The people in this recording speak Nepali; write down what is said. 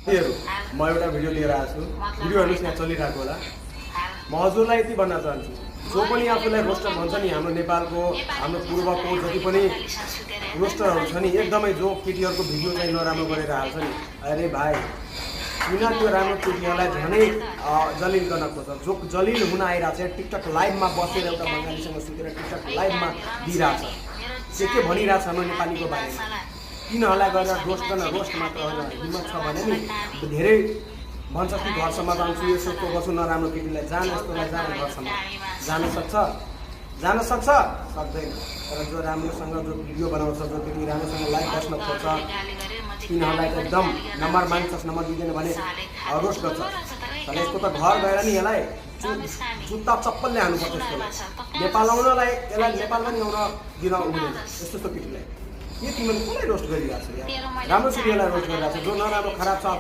म एउटा भिडियो लिएर आएको छु। भिडियो हेर्नुहोस् यहाँ चलिरहेको होला। म हजुरलाई यति भन्न चाहन्छु, जो पनि आफूलाई रोस्टर भन्छ नि, हाम्रो नेपालको हाम्रो पूर्वको जति पनि रोस्टरहरू छ नि, एकदमै जो केटीहरूको भिडियो चाहिँ नराम्रो गरेर हाल्छ नि, अरे भाइ किन त्यो राम्रो केटीहरूलाई झनै जलिल गर्न खोज्छ। जो जलिल हुन आइरहेको छ, टिकटक लाइभमा बसेर एउटा बङ्गालीसँग सुतेर टिकटक लाइभमा दिइरहेछ, के भनिरहेछ हाम्रो नेपालीको बारेमा, तिनीहरूलाई गरेर रोस्ट गर्न, रोस्ट मात्र होइन, हिम्मत छ भने नि धेरै भन्छ कि घरसम्म जान्छु, यसो गर्छु, नराम्रो केटीलाई जान, यस्तोलाई जान, घरसम्म जान सक्छ सक्दैन। तर जो राम्रोसँग जो भिडियो बनाउँछ, जो केटी राम्रोसँग लाइभ बस्न खोज्छ, तिनीहरूलाई त एकदम नम्बर मान्छस्, नम्बर दिँदैन भने रोस्ट गर्छ। तर यसको त घर गएर नि यसलाई जुत्ता चप्पलले हाल्नुपर्छ। यसकोलाई नेपाल आउनलाई, यसलाई नेपाल पनि आउन दिन हुँदैन। यस्तो केटीलाई के तिमीले कसलाई रोस्ट गरिरहेको छ? राम्रो केटीलाई रोस्ट गरिरहेको छ, जो नराम्रो खराब छ